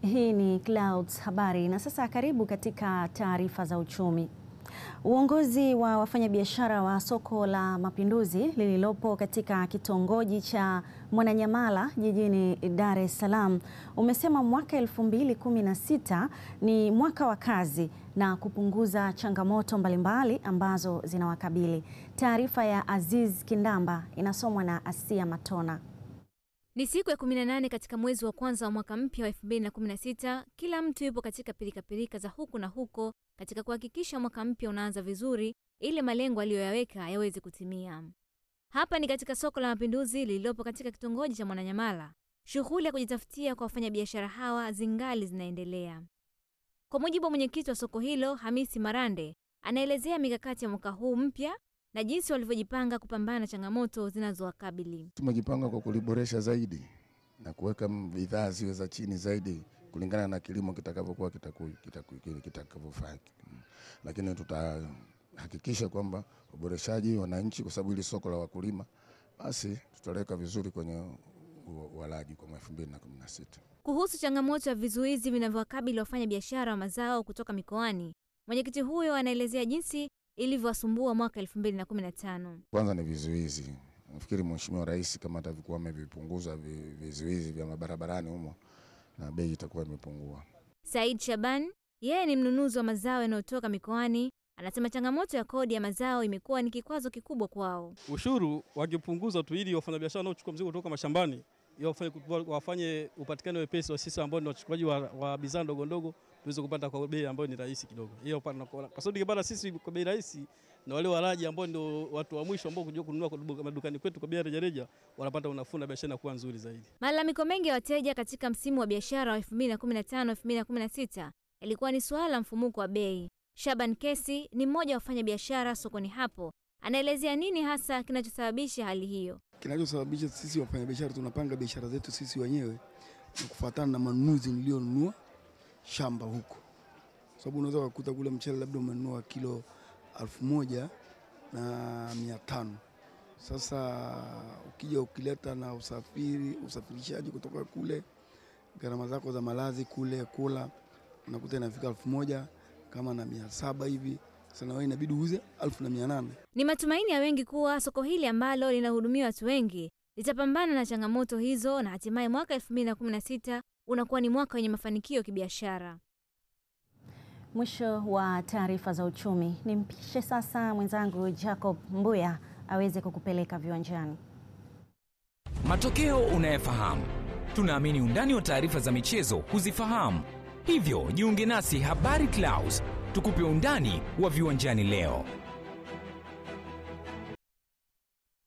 Hii ni Clouds Habari na sasa karibu katika taarifa za uchumi. Uongozi wa wafanyabiashara wa soko la Mapinduzi lililopo katika kitongoji cha Mwananyamala jijini Dar es Salaam umesema mwaka 2016 ni mwaka wa kazi na kupunguza changamoto mbalimbali ambazo zinawakabili. Taarifa ya Aziz Kindamba inasomwa na Asia Matona. Ni siku ya 18 katika mwezi wa kwanza wa mwaka mpya wa 2016. Kila mtu yupo katika pilika za huku na huko katika kuhakikisha mwaka mpya unaanza vizuri ili malengo aliyoyaweka yaweze kutimia. Hapa ni katika soko la Mapinduzi lililopo katika kitongoji cha Mwananyamala. Shughuli ya kujitafutia kwa wafanyabiashara hawa zingali zinaendelea. Kwa mujibu wa mwenyekiti wa soko hilo, Hamisi Marande, anaelezea mikakati ya mwaka huu mpya na jinsi walivyojipanga kupambana na changamoto zinazowakabili. Tumejipanga kwa kuliboresha zaidi na kuweka bidhaa ziwe za chini zaidi kulingana na kilimo kitakavyokuwa kitakavyofanya. Lakini tutahakikisha kwamba uboreshaji wananchi, kwa sababu hili soko la wakulima, basi tutaleka vizuri kwenye walaji kwa 2016. Kuhusu changamoto ya vizuizi vinavyowakabili wafanya biashara wa mazao kutoka mikoani, mwenyekiti huyo anaelezea jinsi ilivyowasumbua mwaka 2015. Kwanza ni vizuizi. Nafikiri Mheshimiwa Rais kama atakuwa amevipunguza vizuizi vya barabarani humo na bei itakuwa imepungua. Said Shaban, yeye ni mnunuzi wa mazao yanayotoka mikoani, anasema changamoto ya kodi ya mazao imekuwa ni kikwazo kikubwa kwao. Ushuru wakipunguza tu ili wafanyabiashara wanaochukua mzigo kutoka mashambani wafanye upatikane wepesi wa sisi ambao ni wachukuaji wa bidhaa ndogo ndogo tuweze kupata kwa bei ambayo ni rahisi kidogo. Hiyo kwa sababu kibara sisi kwa bei rahisi na wale walaji ambao ndio watu wa mwisho ambao kuja kununua kwa madukani kwetu kwa bei rejareja wanapata unafuu na biashara inakuwa nzuri zaidi. Malalamiko mengi ya wateja katika msimu wa biashara wa 2015-2016 ilikuwa ni suala la mfumuko wa bei. Shaban Kesi ni mmoja wa wafanya biashara sokoni hapo. Anaelezea nini hasa kinachosababisha hali hiyo. Kinachosababisha sisi wafanya biashara tunapanga biashara zetu sisi wenyewe na kufuatana na manunuzi nilionunua shamba huko. Sababu unaweza kukuta kule mchele labda umenunua kilo 1,500. Sasa ukija ukileta na usafirishaji kutoka kule, gharama zako za malazi kule kula unakuta inafika 1,000 kama na 700 hivi. Sasa wewe inabidi uuze 1,800. Ni matumaini ya wengi kuwa soko hili ambalo linahudumia watu wengi litapambana na changamoto hizo na hatimaye mwaka 2016 unakuwa ni mwaka wenye mafanikio kibiashara. Mwisho wa taarifa za uchumi. Nimpishe sasa mwenzangu Jacob Mbuya aweze kukupeleka viwanjani. Matokeo unayafahamu. Tunaamini undani wa taarifa za michezo huzifahamu. Hivyo jiunge nasi Habari Clouds tukupe undani wa viwanjani leo.